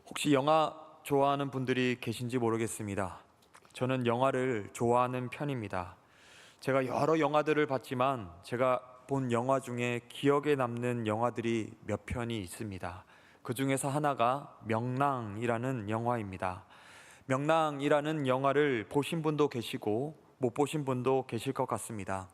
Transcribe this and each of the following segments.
혹시 영화 좋아하는 분들이 계신지 모르겠습니다. 저는 영화를 좋아하는 편입니다. 제가 여러 영화들을 봤지만 제가 본 영화 중에 기억에 남는 영화들이 몇 편이 있습니다. 그 중에서 하나가 명랑이라는 영화입니다. 명랑이라는 영화를 보신 분도 계시고 못 보신 분도 계실 것 같습니다.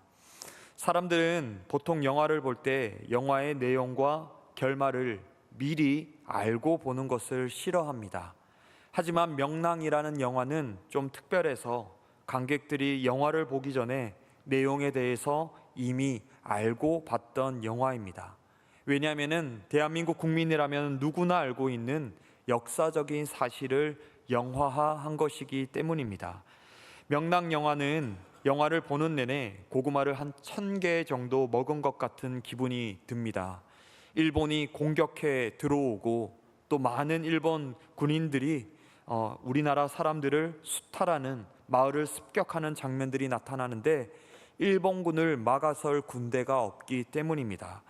사람들은 보통 영화를 볼 때 영화의 내용과 결말을 미리 알고 보는 것을 싫어합니다. 하지만 명랑이라는 영화는 좀 특별해서 관객들이 영화를 보기 전에 내용에 대해서 이미 알고 봤던 영화입니다. 왜냐하면 대한민국 국민이라면 누구나 알고 있는 역사적인 사실을 영화화한 것이기 때문입니다. 명랑 영화는 영화를 보는 내내 고구마를 한 1000개 정도 먹은 것 같은 기분이 듭니다. 일본이 공격해 들어오고 또 많은 일본 군인들이 우리나라 사람들을 수탈하는, 마을을 습격하는 장면들이 나타나는데 일본군을 막아설 군대가 없기 때문입니다.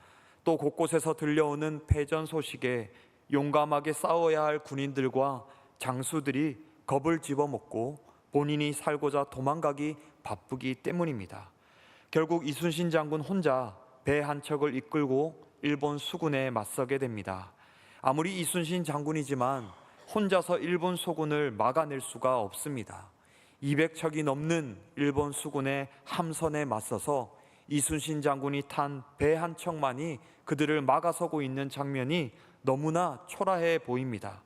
또 곳곳에서 들려오는 패전 소식에 용감하게 싸워야 할 군인들과 장수들이 겁을 집어먹고 본인이 살고자 도망가기 바쁘기 때문입니다. 결국 이순신 장군 혼자 배 한 척을 이끌고 일본 수군에 맞서게 됩니다. 아무리 이순신 장군이지만 혼자서 일본 수군을 막아낼 수가 없습니다. 200척이 넘는 일본 수군의 함선에 맞서서 이순신 장군이 탄 배 한 척만이 그들을 막아서고 있는 장면이 너무나 초라해 보입니다.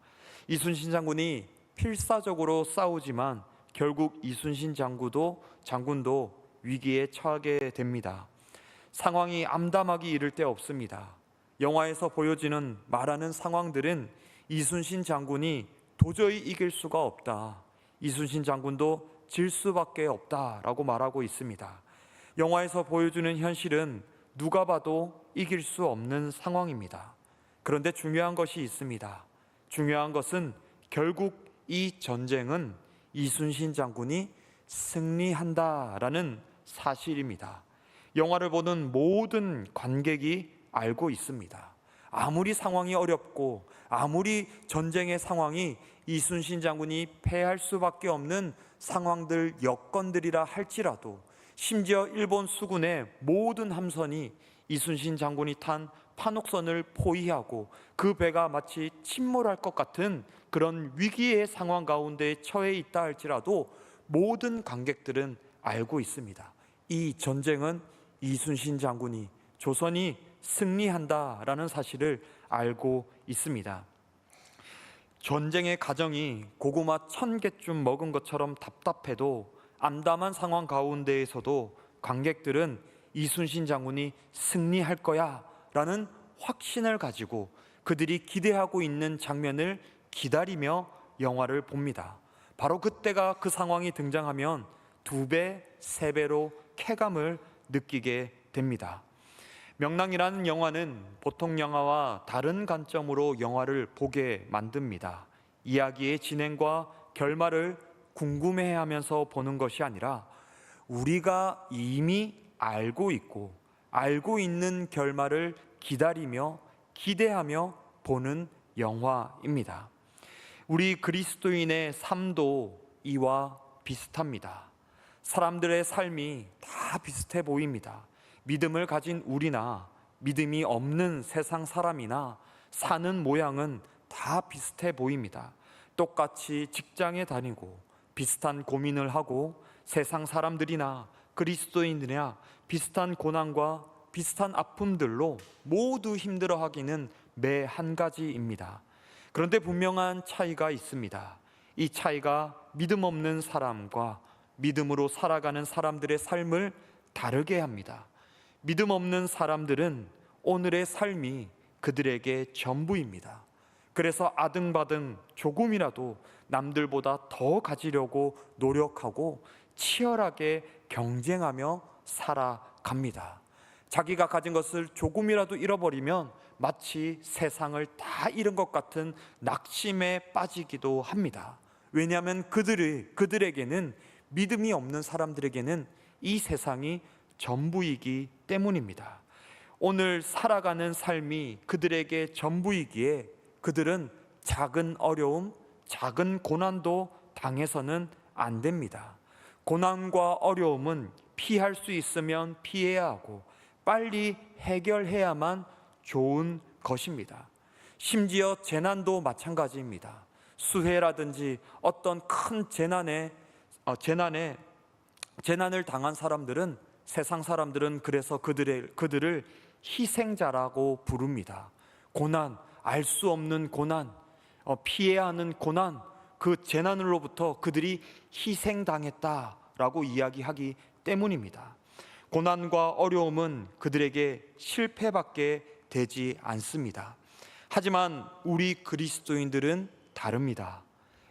이순신 장군이 필사적으로 싸우지만 결국 이순신 장군도 위기에 처하게 됩니다. 상황이 암담하기 이를 데 없습니다. 영화에서 보여지는 말하는 상황들은 이순신 장군이 도저히 이길 수가 없다, 이순신 장군도 질 수밖에 없다라고 말하고 있습니다. 영화에서 보여주는 현실은 누가 봐도 이길 수 없는 상황입니다. 그런데 중요한 것이 있습니다. 중요한 것은 결국 이 전쟁은 이순신 장군이 승리한다라는 사실입니다. 영화를 보는 모든 관객이 알고 있습니다. 아무리 상황이 어렵고 아무리 전쟁의 상황이 이순신 장군이 패할 수밖에 없는 상황들, 여건들이라 할지라도, 심지어 일본 수군의 모든 함선이 이순신 장군이 탄 판옥선을 포위하고 그 배가 마치 침몰할 것 같은 그런 위기의 상황 가운데 처해 있다 할지라도 모든 관객들은 알고 있습니다. 이 전쟁은 이순신 장군이, 조선이 승리한다라는 사실을 알고 있습니다. 전쟁의 가정이 고구마 1000개쯤 먹은 것처럼 답답해도 암담한 상황 가운데에서도 관객들은 이순신 장군이 승리할 거야 라는 확신을 가지고 그들이 기대하고 있는 장면을 기다리며 영화를 봅니다. 바로 그때가, 그 상황이 등장하면 2배, 3배로 쾌감을 느끼게 됩니다. 명랑이라는 영화는 보통 영화와 다른 관점으로 영화를 보게 만듭니다. 이야기의 진행과 결말을 궁금해하면서 보는 것이 아니라 우리가 이미 알고 있고 알고 있는 결말을 기다리며 기대하며 보는 영화입니다. 우리 그리스도인의 삶도 이와 비슷합니다. 사람들의 삶이 다 비슷해 보입니다. 믿음을 가진 우리나 믿음이 없는 세상 사람이나 사는 모양은 다 비슷해 보입니다. 똑같이 직장에 다니고 비슷한 고민을 하고 세상 사람들이나 그리스도인들이나 비슷한 고난과 비슷한 아픔들로 모두 힘들어하기는 매 한 가지입니다. 그런데 분명한 차이가 있습니다. 이 차이가 믿음 없는 사람과 믿음으로 살아가는 사람들의 삶을 다르게 합니다. 믿음 없는 사람들은 오늘의 삶이 그들에게 전부입니다. 그래서 아등바등 조금이라도 남들보다 더 가지려고 노력하고 치열하게 경쟁하며 살아갑니다. 자기가 가진 것을 조금이라도 잃어버리면 마치 세상을 다 잃은 것 같은 낙심에 빠지기도 합니다. 왜냐하면 그들에게는, 믿음이 없는 사람들에게는 이 세상이 전부이기 때문입니다. 오늘 살아가는 삶이 그들에게 전부이기에 그들은 작은 어려움, 작은 고난도 당해서는 안 됩니다. 고난과 어려움은 피할 수 있으면 피해야 하고 빨리 해결해야만 좋은 것입니다. 심지어 재난도 마찬가지입니다. 수해라든지 어떤 큰 재난을 당한 사람들은, 세상 사람들은 그래서 그들을 희생자라고 부릅니다. 고난, 알 수 없는 고난, 피해야 하는 고난, 그 재난으로부터 그들이 희생당했다라고 이야기하기 때문입니다. 고난과 어려움은 그들에게 실패밖에 되지 않습니다. 하지만 우리 그리스도인들은 다릅니다.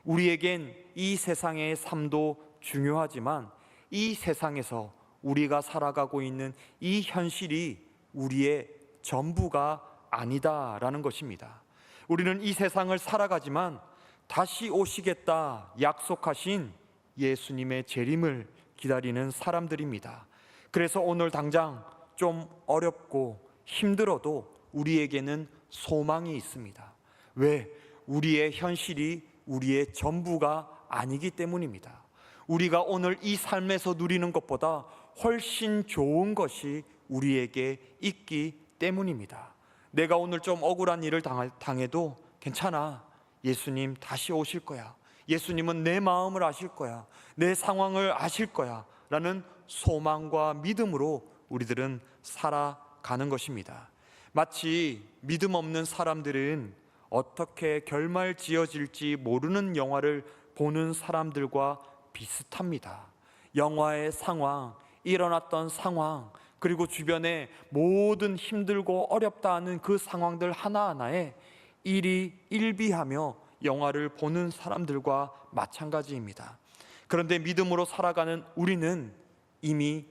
우리에겐 이 세상의 삶도 중요하지만 이 세상에서 우리가 살아가고 있는 이 현실이 우리의 전부가 아니다라는 것입니다. 우리는 이 세상을 살아가지만 다시 오시겠다 약속하신 예수님의 재림을 기다리는 사람들입니다. 그래서 오늘 당장 좀 어렵고 힘들어도 우리에게는 소망이 있습니다. 왜? 우리의 현실이 우리의 전부가 아니기 때문입니다. 우리가 오늘 이 삶에서 누리는 것보다 훨씬 좋은 것이 우리에게 있기 때문입니다. 내가 오늘 좀 억울한 일을 당해도 괜찮아. 예수님 다시 오실 거야. 예수님은 내 마음을 아실 거야. 내 상황을 아실 거야. 라는 소망과 믿음으로 우리들은 살아가는 것입니다. 마치 믿음 없는 사람들은 어떻게 결말 지어질지 모르는 영화를 보는 사람들과 비슷합니다. 영화의 상황, 일어났던 상황, 그리고 주변에 모든 힘들고 어렵다 하는 그 상황들 하나하나에 일희일비하며 영화를 보는 사람들과 마찬가지입니다. 그런데 믿음으로 살아가는 우리는 이미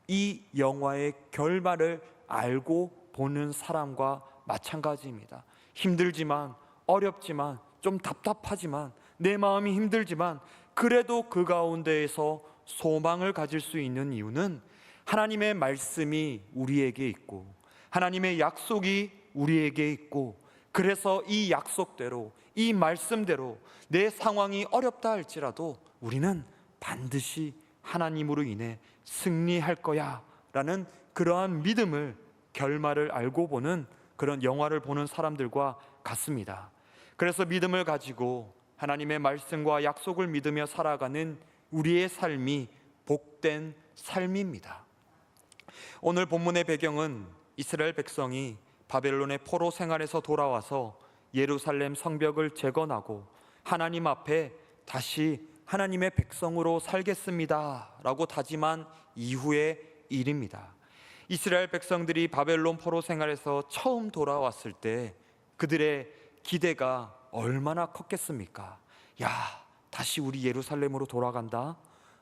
이 영화의 결말을 알고 보는 사람과 마찬가지입니다. 힘들지만, 어렵지만, 좀 답답하지만, 내 마음이 힘들지만 그래도 그 가운데에서 소망을 가질 수 있는 이유는 하나님의 말씀이 우리에게 있고 하나님의 약속이 우리에게 있고, 그래서 이 약속대로, 이 말씀대로 내 상황이 어렵다 할지라도 우리는 반드시 하나님으로 인해 승리할 거야 라는 그러한 믿음을, 결말을 알고 보는 그런 영화를 보는 사람들과 같습니다. 그래서 믿음을 가지고 하나님의 말씀과 약속을 믿으며 살아가는 우리의 삶이 복된 삶입니다. 오늘 본문의 배경은 이스라엘 백성이 바벨론의 포로 생활에서 돌아와서 예루살렘 성벽을 재건하고 하나님 앞에 다시 하나님의 백성으로 살겠습니다 라고 다짐한 이후의 일입니다. 이스라엘 백성들이 바벨론 포로 생활에서 처음 돌아왔을 때 그들의 기대가 얼마나 컸겠습니까? 야, 다시 우리 예루살렘으로 돌아간다.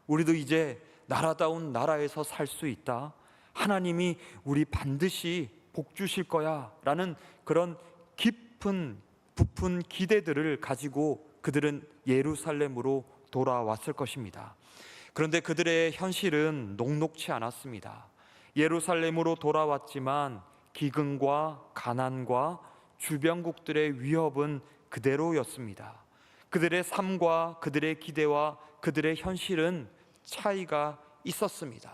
우리도 이제 나라다운 나라에서 살 수 있다. 하나님이 우리 반드시 복 주실 거야 라는 그런 깊은 부푼 기대들을 가지고 그들은 예루살렘으로 돌아왔을 것입니다. 그런데 그들의 현실은 녹록치 않았습니다. 예루살렘으로 돌아왔지만 기근과 가난과 주변국들의 위협은 그대로였습니다. 그들의 삶과 그들의 기대와 그들의 현실은 차이가 있었습니다.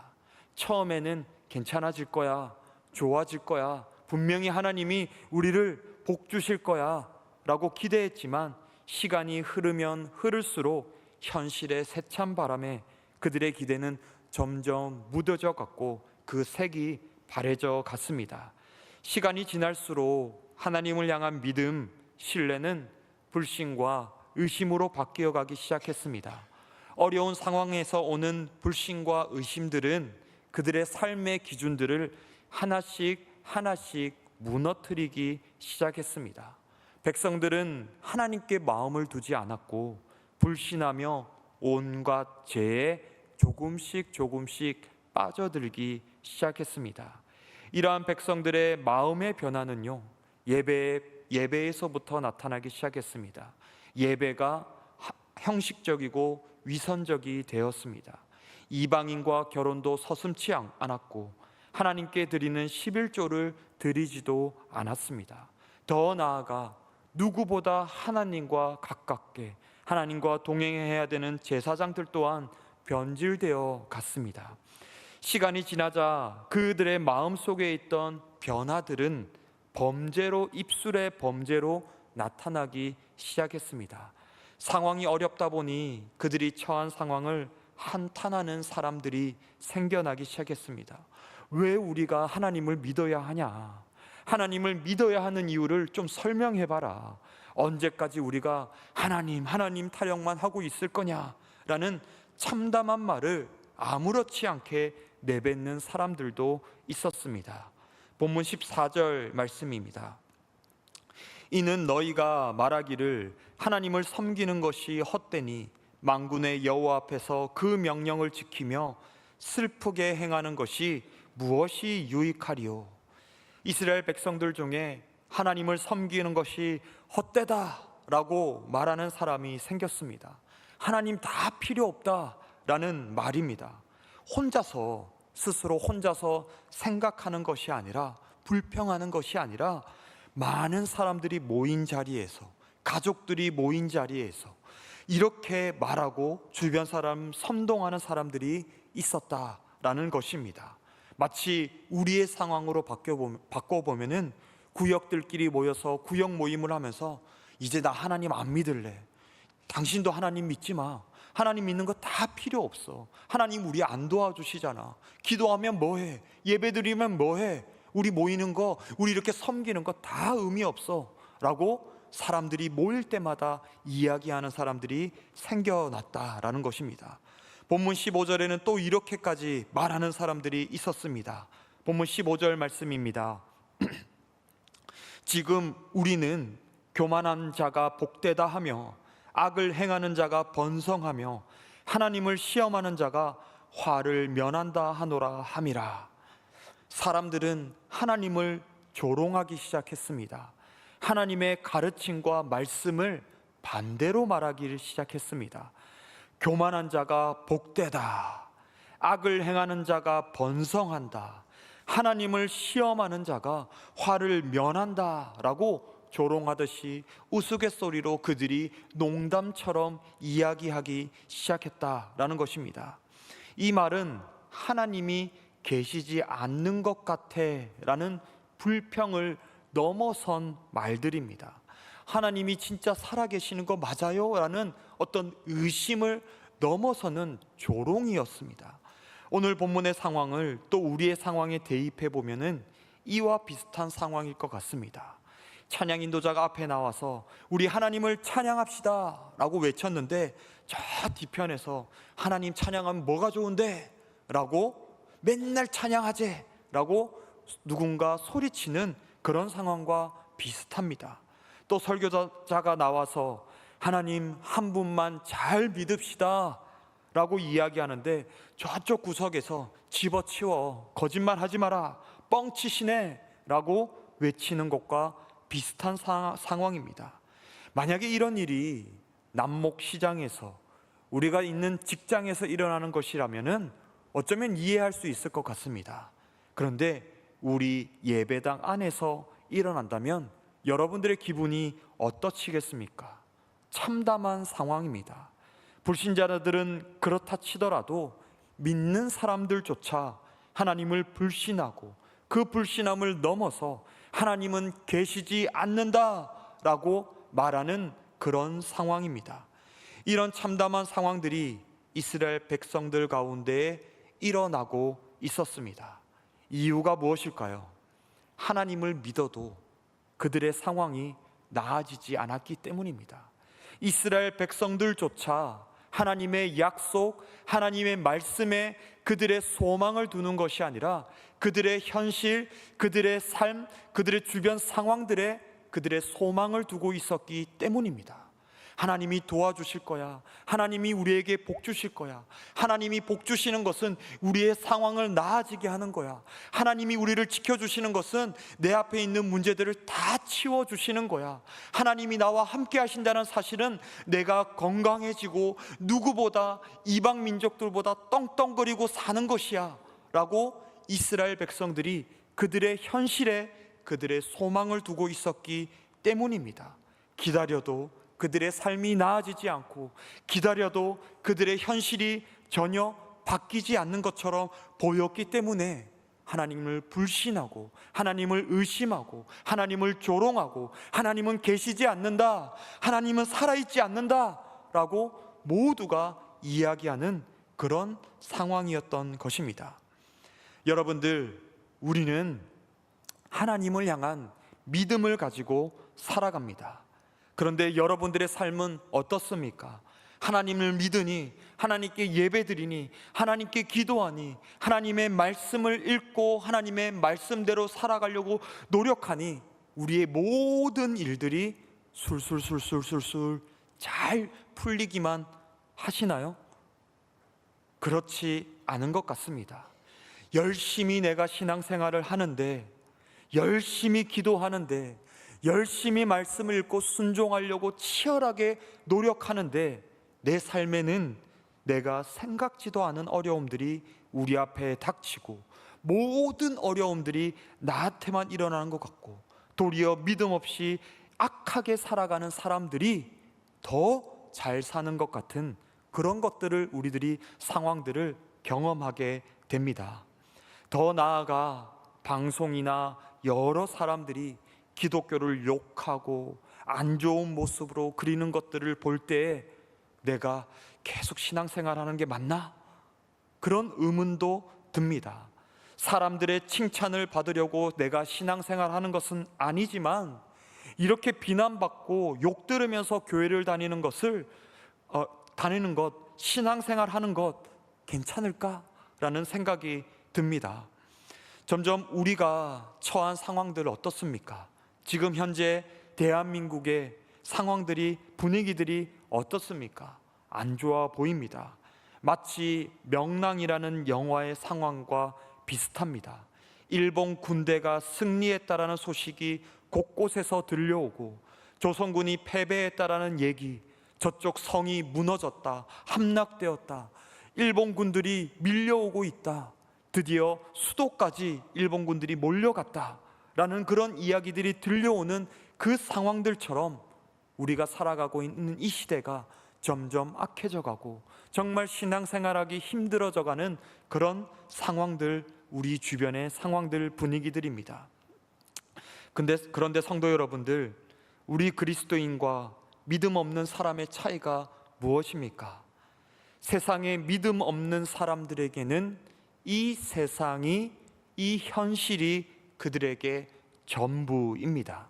처음에는 괜찮아질 거야, 좋아질 거야, 분명히 하나님이 우리를 복 주실 거야 라고 기대했지만 시간이 흐르면 흐를수록 현실의 세찬 바람에 그들의 기대는 점점 무뎌져 갔고 그 색이 바래져 갔습니다. 시간이 지날수록 하나님을 향한 믿음, 신뢰는 불신과 의심으로 바뀌어 가기 시작했습니다. 어려운 상황에서 오는 불신과 의심들은 그들의 삶의 기준들을 하나씩 무너뜨리기 시작했습니다. 백성들은 하나님께 마음을 두지 않았고 불신하며 온갖 죄에 조금씩 빠져들기 시작했습니다. 이러한 백성들의 마음의 변화는요, 예배에서부터 나타나기 시작했습니다. 예배가 형식적이고 위선적이 되었습니다. 이방인과 결혼도 서슴지 않았고 하나님께 드리는 11조를 드리지도 않았습니다. 더 나아가 누구보다 하나님과 가깝게, 하나님과 동행해야 되는 제사장들 또한 변질되어 갔습니다. 시간이 지나자 그들의 마음속에 있던 변화들은 범죄로, 입술의 범죄로 나타나기 시작했습니다. 상황이 어렵다 보니 그들이 처한 상황을 한탄하는 사람들이 생겨나기 시작했습니다. 왜 우리가 하나님을 믿어야 하냐? 하나님을 믿어야 하는 이유를 좀 설명해봐라. 언제까지 우리가 하나님 타령만 하고 있을 거냐라는 참담한 말을 아무렇지 않게 내뱉는 사람들도 있었습니다. 본문 14절 말씀입니다. 이는 너희가 말하기를 하나님을 섬기는 것이 헛되니 만군의 여호와 앞에서 그 명령을 지키며 슬프게 행하는 것이 무엇이 유익하리요? 이스라엘 백성들 중에 하나님을 섬기는 것이 헛되다라고 말하는 사람이 생겼습니다. 하나님 다 필요 없다라는 말입니다. 스스로 혼자서 생각하는 것이 아니라, 불평하는 것이 아니라 많은 사람들이 모인 자리에서, 가족들이 모인 자리에서 이렇게 말하고 주변 사람 선동하는 사람들이 있었다라는 것입니다. 마치 우리의 상황으로 바꿔보면은 구역들끼리 모여서 구역 모임을 하면서 이제 나 하나님 안 믿을래. 당신도 하나님 믿지 마. 하나님 믿는 거 다 필요 없어. 하나님 우리 안 도와주시잖아. 기도하면 뭐해? 예배드리면 뭐해? 우리 모이는 거, 우리 이렇게 섬기는 거 다 의미 없어 라고 사람들이 모일 때마다 이야기하는 사람들이 생겨났다라는 것입니다. 본문 15절에는 또 이렇게까지 말하는 사람들이 있었습니다. 본문 15절 말씀입니다. 지금 우리는 교만한 자가 복되다 하며 악을 행하는 자가 번성하며 하나님을 시험하는 자가 화를 면한다 하노라 함이라. 사람들은 하나님을 조롱하기 시작했습니다. 하나님의 가르침과 말씀을 반대로 말하기를 시작했습니다. 교만한 자가 복되다, 악을 행하는 자가 번성한다, 하나님을 시험하는 자가 화를 면한다 라고 조롱하듯이 우스갯소리로 그들이 농담처럼 이야기하기 시작했다라는 것입니다. 이 말은 하나님이 계시지 않는 것 같아 라는 불평을 넘어선 말들입니다. 하나님이 진짜 살아계시는 거 맞아요? 라는 어떤 의심을 넘어서는 조롱이었습니다. 오늘 본문의 상황을 또 우리의 상황에 대입해 보면은 이와 비슷한 상황일 것 같습니다. 찬양 인도자가 앞에 나와서 우리 하나님을 찬양합시다 라고 외쳤는데, 저 뒤편에서 하나님 찬양하면 뭐가 좋은데? 라고 맨날 찬양하재 라고 누군가 소리치는 그런 상황과 비슷합니다. 또 설교자가 나와서 하나님 한 분만 잘 믿읍시다 라고 이야기하는데, 저쪽 구석에서 집어치워, 거짓말 하지 마라, 뻥치시네 라고 외치는 것과 비슷한 상황입니다. 만약에 이런 일이 남목시장에서, 우리가 있는 직장에서 일어나는 것이라면 어쩌면 이해할 수 있을 것 같습니다. 그런데 우리 예배당 안에서 일어난다면 여러분들의 기분이 어떠시겠습니까? 참담한 상황입니다. 불신자들은 그렇다 치더라도 믿는 사람들조차 하나님을 불신하고 그 불신함을 넘어서 하나님은 계시지 않는다라고 말하는 그런 상황입니다. 이런 참담한 상황들이 이스라엘 백성들 가운데 일어나고 있었습니다. 이유가 무엇일까요? 하나님을 믿어도 그들의 상황이 나아지지 않았기 때문입니다. 이스라엘 백성들조차 하나님의 약속, 하나님의 말씀에 그들의 소망을 두는 것이 아니라 그들의 현실, 그들의 삶, 그들의 주변 상황들에 그들의 소망을 두고 있었기 때문입니다. 하나님이 도와주실 거야, 하나님이 우리에게 복 주실 거야, 하나님이 복 주시는 것은 우리의 상황을 나아지게 하는 거야, 하나님이 우리를 지켜주시는 것은 내 앞에 있는 문제들을 다 치워주시는 거야, 하나님이 나와 함께 하신다는 사실은 내가 건강해지고 누구보다 이방 민족들보다 떵떵거리고 사는 것이야 라고 이스라엘 백성들이 그들의 현실에 그들의 소망을 두고 있었기 때문입니다. 기다려도 그들의 삶이 나아지지 않고, 기다려도 그들의 현실이 전혀 바뀌지 않는 것처럼 보였기 때문에 하나님을 불신하고, 하나님을 의심하고, 하나님을 조롱하고, 하나님은 계시지 않는다, 하나님은 살아있지 않는다 라고 모두가 이야기하는 그런 상황이었던 것입니다. 여러분들, 우리는 하나님을 향한 믿음을 가지고 살아갑니다. 그런데 여러분들의 삶은 어떻습니까? 하나님을 믿으니, 하나님께 예배드리니, 하나님께 기도하니, 하나님의 말씀을 읽고 하나님의 말씀대로 살아가려고 노력하니 우리의 모든 일들이 술술술술술술 잘 풀리기만 하시나요? 그렇지 않은 것 같습니다. 열심히 내가 신앙생활을 하는데, 열심히 기도하는데, 열심히 말씀을 읽고 순종하려고 치열하게 노력하는데 내 삶에는 내가 생각지도 않은 어려움들이 우리 앞에 닥치고, 모든 어려움들이 나한테만 일어나는 것 같고, 도리어 믿음 없이 악하게 살아가는 사람들이 더 잘 사는 것 같은 그런 것들을, 우리들이 상황들을 경험하게 됩니다. 더 나아가 방송이나 여러 사람들이 기독교를 욕하고 안 좋은 모습으로 그리는 것들을 볼 때 내가 계속 신앙생활하는 게 맞나? 그런 의문도 듭니다. 사람들의 칭찬을 받으려고 내가 신앙생활하는 것은 아니지만, 이렇게 비난받고 욕 들으면서 교회를 다니는 것, 신앙생활하는 것 괜찮을까라는 생각이 듭니다. 점점 우리가 처한 상황들 어떻습니까? 지금 현재 대한민국의 상황들이, 분위기들이 어떻습니까? 안 좋아 보입니다. 마치 명랑이라는 영화의 상황과 비슷합니다. 일본 군대가 승리했다라는 소식이 곳곳에서 들려오고, 조선군이 패배했다라는 얘기, 저쪽 성이 무너졌다, 함락되었다, 일본 군들이 밀려오고 있다, 드디어 수도까지 일본 군들이 몰려갔다 라는 그런 이야기들이 들려오는 그 상황들처럼 우리가 살아가고 있는 이 시대가 점점 악해져 가고, 정말 신앙생활하기 힘들어져 가는 그런 상황들, 우리 주변의 상황들, 분위기들입니다. 그런데 성도 여러분들, 우리 그리스도인과 믿음 없는 사람의 차이가 무엇입니까? 세상에 믿음 없는 사람들에게는 이 세상이, 이 현실이 그들에게 전부입니다.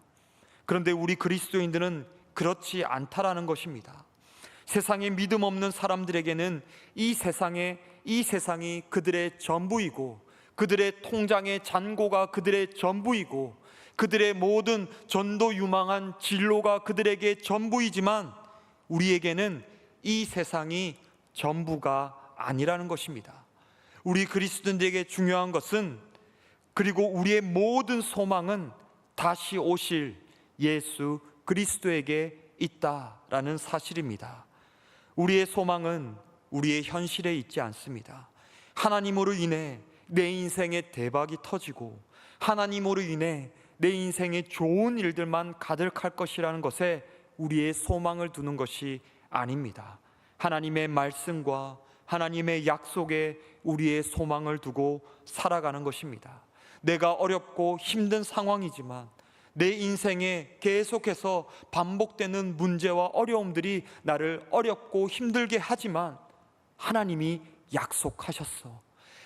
그런데 우리 그리스도인들은 그렇지 않다라는 것입니다. 세상에 믿음 없는 사람들에게는 이 세상이 그들의 전부이고, 그들의 통장의 잔고가 그들의 전부이고, 그들의 모든 전도 유망한 진로가 그들에게 전부이지만, 우리에게는 이 세상이 전부가 아니라는 것입니다. 우리 그리스도인들에게 중요한 것은, 그리고 우리의 모든 소망은 다시 오실 예수 그리스도에게 있다라는 사실입니다. 우리의 소망은 우리의 현실에 있지 않습니다. 하나님으로 인해 내 인생에 대박이 터지고, 하나님으로 인해 내 인생에 좋은 일들만 가득할 것이라는 것에 우리의 소망을 두는 것이 아닙니다. 하나님의 말씀과 하나님의 약속에 우리의 소망을 두고 살아가는 것입니다. 내가 어렵고 힘든 상황이지만, 내 인생에 계속해서 반복되는 문제와 어려움들이 나를 어렵고 힘들게 하지만, 하나님이 약속하셨어.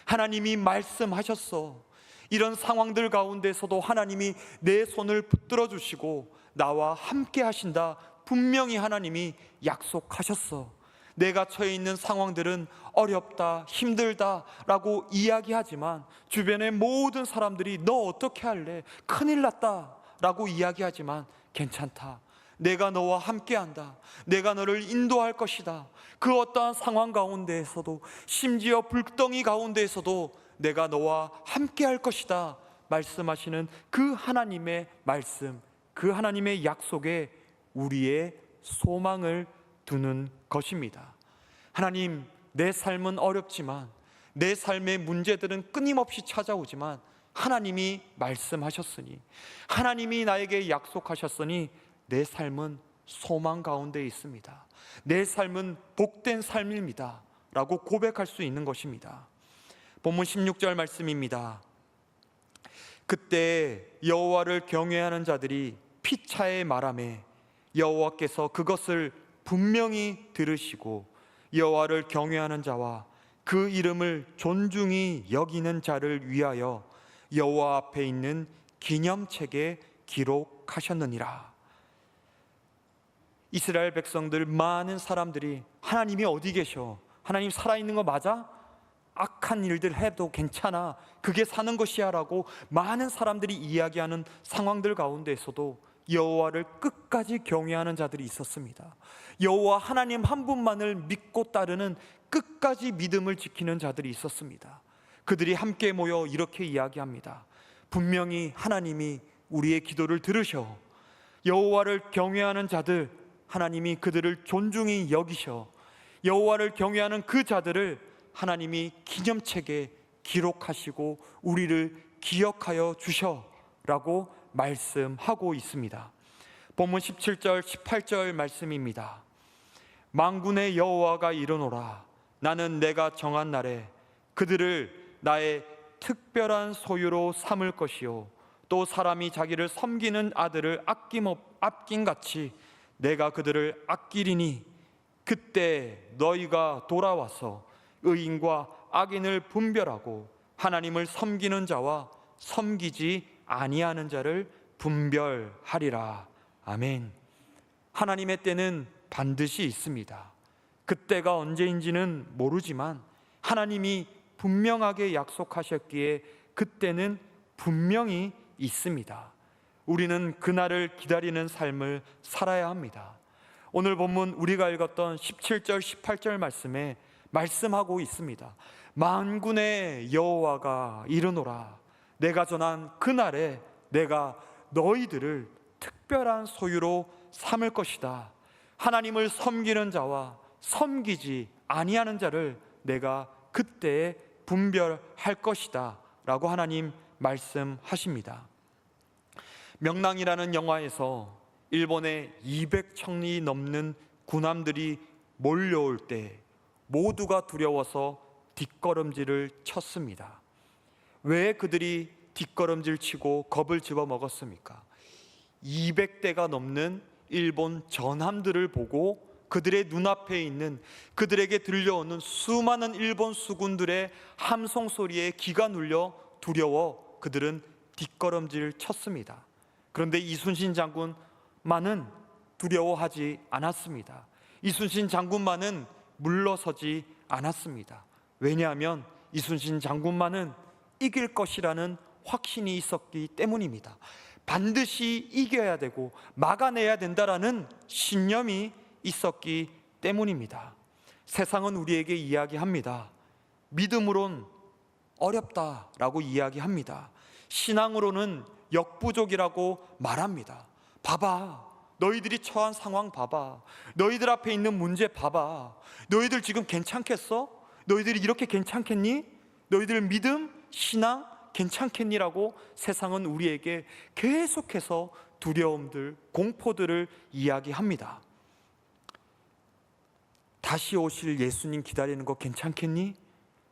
하나님이 말씀하셨어. 이런 상황들 가운데서도 하나님이 내 손을 붙들어 주시고 나와 함께 하신다, 분명히 하나님이 약속하셨어. 내가 처해 있는 상황들은 어렵다, 힘들다 라고 이야기하지만, 주변의 모든 사람들이 너 어떻게 할래? 큰일 났다 라고 이야기하지만, 괜찮다, 내가 너와 함께한다, 내가 너를 인도할 것이다, 그 어떠한 상황 가운데에서도, 심지어 불덩이 가운데에서도 내가 너와 함께할 것이다 말씀하시는 그 하나님의 말씀, 그 하나님의 약속에 우리의 소망을 두는 것입니다. 하나님, 내 삶은 어렵지만, 내 삶의 문제들은 끊임없이 찾아오지만, 하나님이 말씀하셨으니, 하나님이 나에게 약속하셨으니 내 삶은 소망 가운데 있습니다. 내 삶은 복된 삶입니다 라고 고백할 수 있는 것입니다. 본문 16절 말씀입니다. 그때 여호와를 경외하는 자들이 피차에 말하매 여호와께서 그것을 분명히 들으시고 여호와를 경외하는 자와 그 이름을 존중히 여기는 자를 위하여 여호와 앞에 있는 기념책에 기록하셨느니라. 이스라엘 백성들, 많은 사람들이 하나님이 어디 계셔? 하나님 살아있는 거 맞아? 악한 일들 해도 괜찮아, 그게 사는 것이야 라고 많은 사람들이 이야기하는 상황들 가운데에서도 여호와를 끝까지 경외하는 자들이 있었습니다. 여호와 하나님 한 분만을 믿고 따르는 끝까지 믿음을 지키는 자들이 있었습니다. 그들이 함께 모여 이렇게 이야기합니다. 분명히 하나님이 우리의 기도를 들으셔. 여호와를 경외하는 자들, 하나님이 그들을 존중히 여기셔. 여호와를 경외하는 그 자들을 하나님이 기념책에 기록하시고 우리를 기억하여 주셔 라고 말씀하고 있습니다. 본문 17절 18절 말씀입니다. 만군의 여호와가 이르노라. 나는 내가 정한 날에 그들을 나의 특별한 소유로 삼을 것이요 또 사람이 자기를 섬기는 아들을 아낌같이 내가 그들을 아끼리니 그때 너희가 돌아와서 의인과 악인을 분별하고 하나님을 섬기는 자와 섬기지 아니하는 자를 분별하리라. 아멘. 하나님의 때는 반드시 있습니다. 그때가 언제인지는 모르지만 하나님이 분명하게 약속하셨기에 그때는 분명히 있습니다. 우리는 그날을 기다리는 삶을 살아야 합니다. 오늘 본문 우리가 읽었던 17절 18절 말씀에 말씀하고 있습니다. 만군의 여호와가 이르노라. 내가 전한 그날에 내가 너희들을 특별한 소유로 삼을 것이다. 하나님을 섬기는 자와 섬기지 아니하는 자를 내가 그때에 분별할 것이다 라고 하나님 말씀하십니다. 명랑이라는 영화에서 일본의 200척이 넘는 군함들이 몰려올 때 모두가 두려워서 뒷걸음질을 쳤습니다. 왜 그들이 뒷걸음질 치고 겁을 집어먹었습니까? 200대가 넘는 일본 전함들을 보고 그들의 눈앞에 있는, 그들에게 들려오는 수많은 일본 수군들의 함성 소리에 기가 눌려 두려워 그들은 뒷걸음질 쳤습니다. 그런데 이순신 장군만은 두려워하지 않았습니다. 이순신 장군만은 물러서지 않았습니다. 왜냐하면 이순신 장군만은 이길 것이라는 확신이 있었기 때문입니다. 반드시 이겨야 되고 막아내야 된다라는 신념이 있었기 때문입니다. 세상은 우리에게 이야기합니다. 믿음으론 어렵다라고 이야기합니다. 신앙으로는 역부족이라고 말합니다. 봐봐, 너희들이 처한 상황 봐봐, 너희들 앞에 있는 문제 봐봐, 너희들 지금 괜찮겠어? 너희들이 이렇게 괜찮겠니? 너희들 믿음, 신앙 괜찮겠니라고 세상은 우리에게 계속해서 두려움들, 공포들을 이야기합니다. 다시 오실 예수님 기다리는 거 괜찮겠니?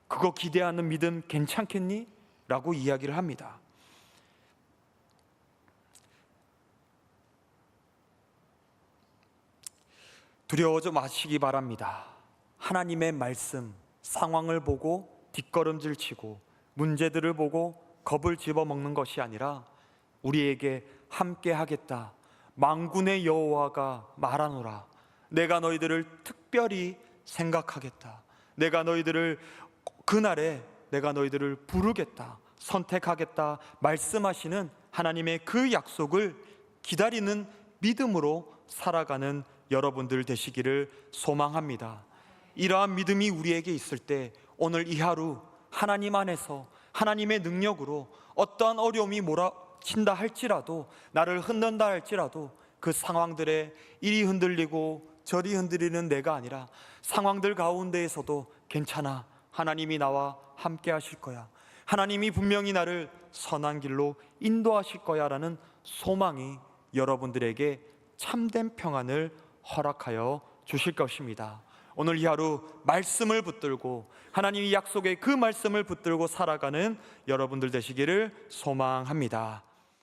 그거 기대하는 믿음 괜찮겠니? 라고 이야기를 합니다. 두려워하지 마시기 바랍니다. 하나님의 말씀, 상황을 보고 뒷걸음질 치고 문제들을 보고 겁을 집어먹는 것이 아니라 우리에게 함께 하겠다. 만군의 여호와가 말하노라. 내가 너희들을 특별히 생각하겠다. 내가 너희들을 그날에 내가 너희들을 부르겠다, 선택하겠다 말씀하시는 하나님의 그 약속을 기다리는 믿음으로 살아가는 여러분들 되시기를 소망합니다. 이러한 믿음이 우리에게 있을 때 오늘 이 하루 하나님 안에서 하나님의 능력으로 어떠한 어려움이 몰아친다 할지라도, 나를 흔든다 할지라도 그 상황들에 이리 흔들리고 저리 흔들리는 내가 아니라 상황들 가운데에서도 괜찮아, 하나님이 나와 함께 하실 거야, 하나님이 분명히 나를 선한 길로 인도하실 거야 라는 소망이 여러분들에게 참된 평안을 허락하여 주실 것입니다. 오늘 이 하루 말씀을 붙들고 하나님의 약속의 그 말씀을 붙들고 살아가는 여러분들 되시기를 소망합니다.